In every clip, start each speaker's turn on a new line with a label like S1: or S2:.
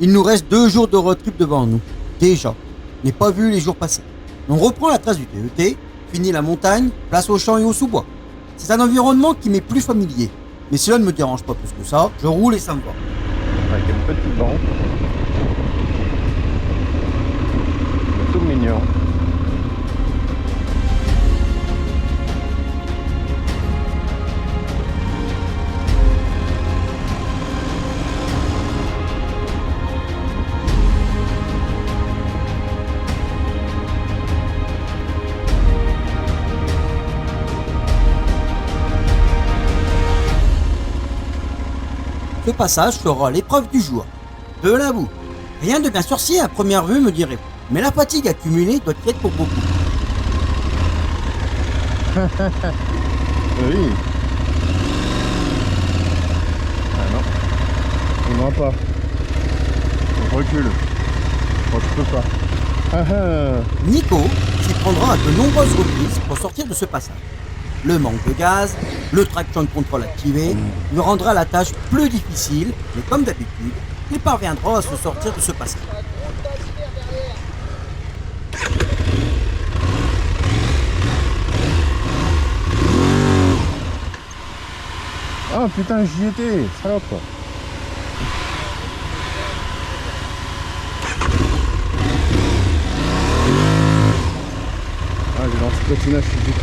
S1: Il nous reste 2 jours de road trip devant nous. Déjà. Je n'ai pas vu les jours passer. On reprend la trace du TET, finit la montagne, place aux champs et aux sous-bois. C'est un environnement qui m'est plus familier. Mais cela ne me dérange pas plus que ça. Je roule et ça me va.
S2: Avec un petit banc. Tout mignon.
S1: Ce passage sera l'épreuve du jour. De la boue. Rien de bien sorcier à première vue, me direz-vous. Mais la fatigue accumulée doit être pour beaucoup.
S2: Oui. Ah non. On n'en pas. On recule. Moi je peux pas. Ah ah.
S1: Nico s'y prendra à de nombreuses reprises pour sortir de ce passage. Le manque de gaz, le traction control activé, lui rendra la tâche plus difficile, mais comme d'habitude, il parviendra à se sortir de ce passage.
S2: Ah putain, j'y étais, salope. Ah, j'ai lancé le patinage physique.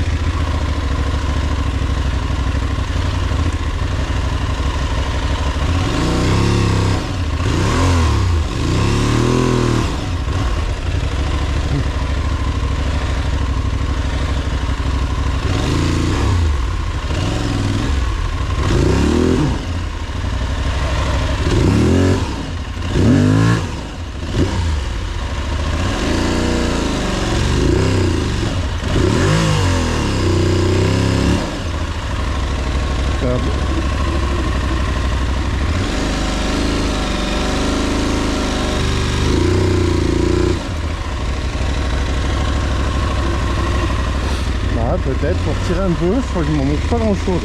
S2: Peut-être pour tirer un peu, je crois qu'il m'en manque pas grand chose.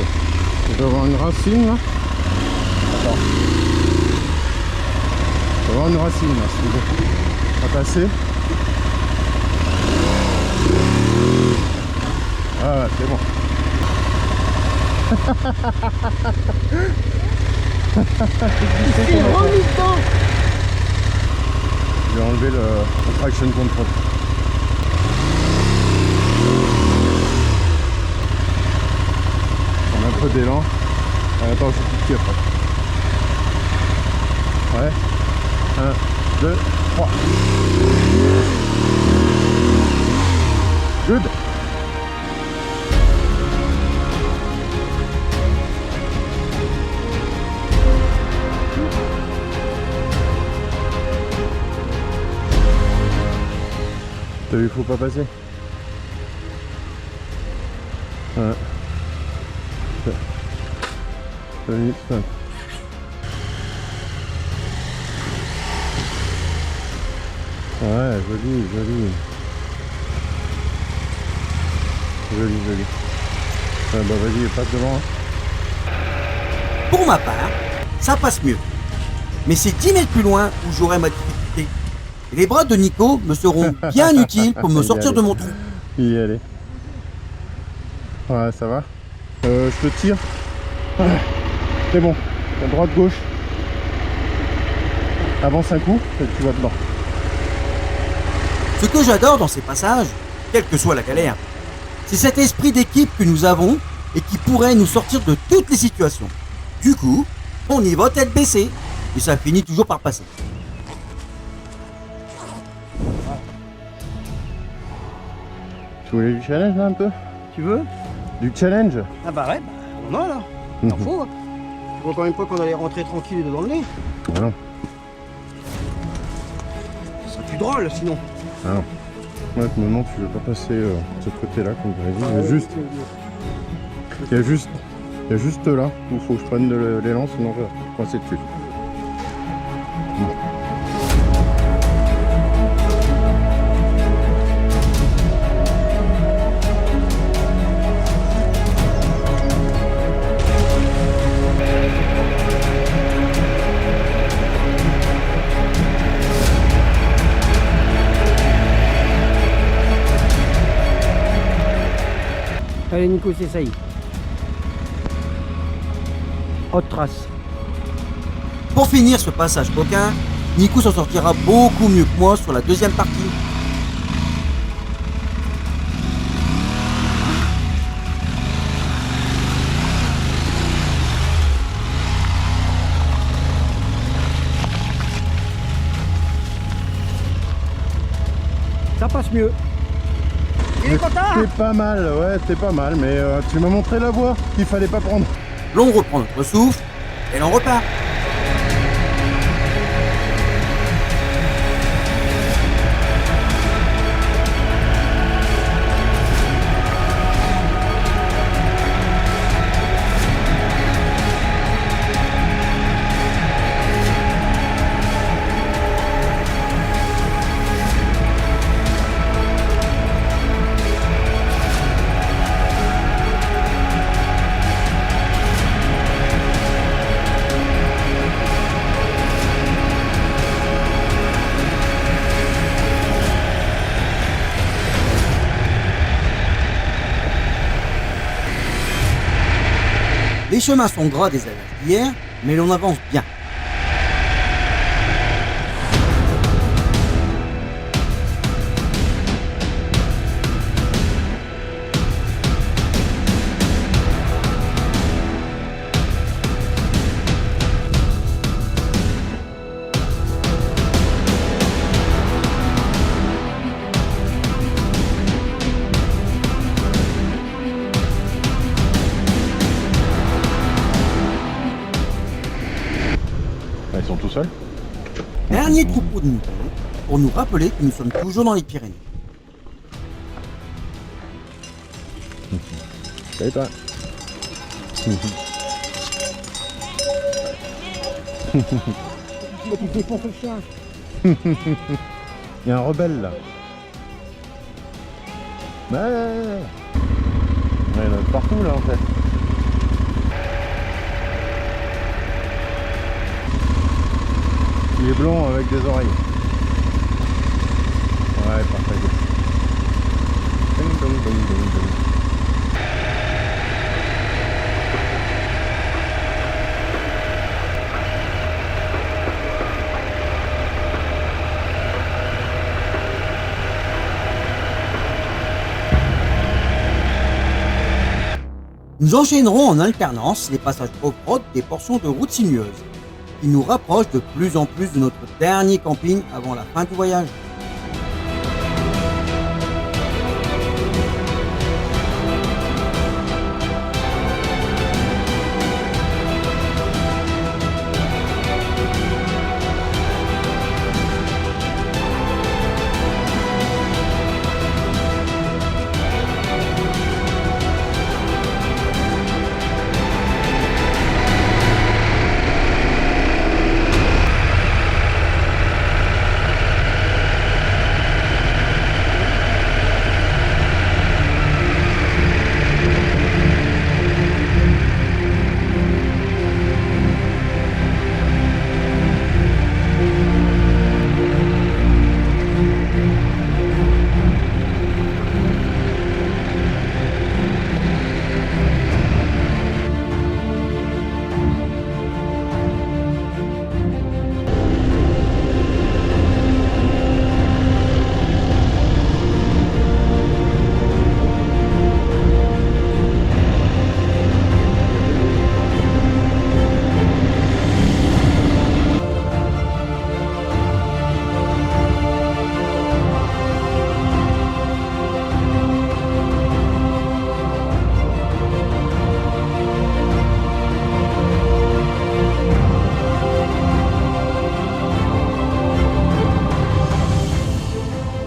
S2: Je dois avoir une racine là. Attends. Je dois avoir une racine là, c'est bon. Pas passer. Ah c'est bon. J'ai enlevé le traction control. Un peu d'élan. Attends, je suis petit après. Ouais. 1, 2, 3. Good. T'as vu, faut pas passer. 1. 2 minutes 5. Ouais, joli, joli. Joli, joli. Ah bah vas-y, passe devant. Hein.
S1: Pour ma part, ça passe mieux. Mais c'est 10 mètres plus loin où j'aurai ma difficulté. Et les bras de Nico me seront bien utiles pour me sortir de mon trou.
S2: Y aller. Ouais, ça va. Je te tire. Ouais. C'est bon, droite, gauche. Avance un coup et tu vas dedans.
S1: Ce que j'adore dans ces passages, quelle que soit la galère, c'est cet esprit d'équipe que nous avons et qui pourrait nous sortir de toutes les situations. Du coup, on y va tête baissée et ça finit toujours par passer.
S2: Tu voulais du challenge là un peu?
S1: Tu veux?
S2: Du challenge?
S1: Ah bah ouais, on en a là. Il en faut. Tu vois encore une fois qu'on allait rentrer tranquille dedans le nez.
S2: Ah non.
S1: C'est plus drôle sinon.
S2: Ah non. Ouais, maintenant tu veux pas passer de ce côté-là comme tu as dit. Il y a juste là où il faut que je prenne de l'élan, sinon je vais coincer dessus.
S3: Allez Nico, c'est ça y est. Haute trace.
S1: Pour finir ce passage coquin, Nico s'en sortira beaucoup mieux que moi sur la deuxième partie.
S3: Ça passe mieux. Il est content.
S2: C'est pas mal, ouais, c'est pas mal, mais tu m'as montré la voie qu'il fallait pas prendre.
S1: L'on reprend notre souffle et l'on repart. Les chemins sont gras des averses d'hier, mais l'on avance bien.
S2: Ils sont tout seuls.
S1: Dernier troupeau de moutons pour nous rappeler que nous sommes toujours dans les Pyrénées.
S2: Salut toi.
S3: Tu fais pour ce chien.
S2: Il y a un rebelle là. Ouais. Il y en a partout là en fait. Il est blond avec des oreilles. Ouais, parfait. Ding, dong, dong, dong, dong.
S1: Nous enchaînerons en alternance les passages off-road des portions de routes sinueuses, qui nous rapprochent de plus en plus de notre dernier camping avant la fin du voyage.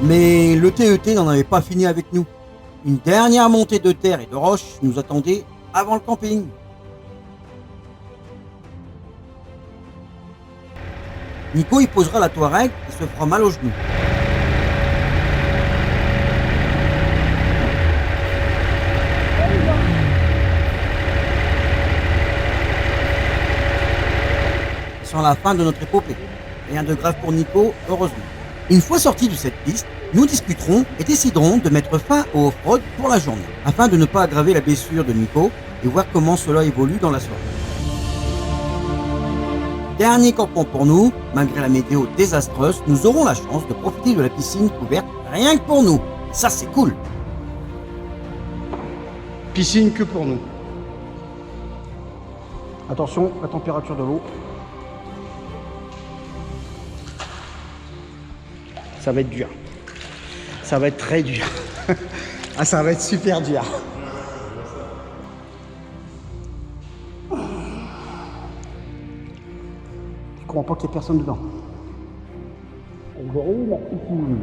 S1: Mais le TET n'en avait pas fini avec nous. Une dernière montée de terre et de roches nous attendait avant le camping. Nico y posera la Touareg et se fera mal aux genoux. C'est la fin de notre épopée. Rien de grave pour Nico, heureusement. Une fois sorti de cette piste, nous discuterons et déciderons de mettre fin au off-road pour la journée, afin de ne pas aggraver la blessure de Nico et voir comment cela évolue dans la soirée. Dernier campement pour nous, malgré la météo désastreuse, nous aurons la chance de profiter de la piscine couverte rien que pour nous. Ça c'est cool.
S4: Piscine que pour nous. Attention, la température de l'eau. Ça va être dur. Ça va être très dur. Ah, ça va être super dur. Je comprends pas qu'il n'y ait personne dedans. Gorille, la piscine.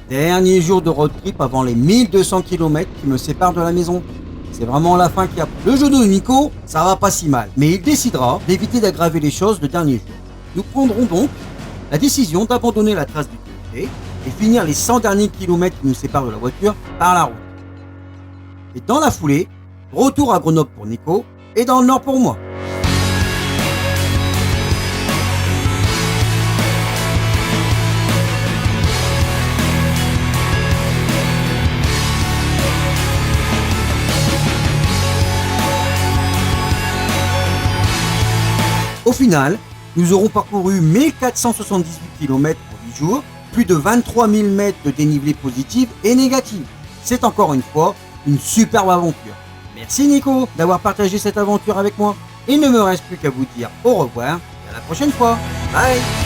S1: Dernier jour de road trip avant les 1200 km qui me séparent de la maison. C'est vraiment la fin qui a... Le genou de Nico, ça va pas si mal, mais il décidera d'éviter d'aggraver les choses le dernier jour. Nous prendrons donc la décision d'abandonner la trace du TET et finir les 100 derniers kilomètres qui nous séparent de la voiture par la route. Et dans la foulée, retour à Grenoble pour Nico et dans le Nord pour moi. Au final, nous aurons parcouru 1478 km en 8 jours, plus de 23 000 mètres de dénivelé positif et négatif. C'est encore une fois une superbe aventure. Merci Nico d'avoir partagé cette aventure avec moi. Il ne me reste plus qu'à vous dire au revoir et à la prochaine fois. Bye.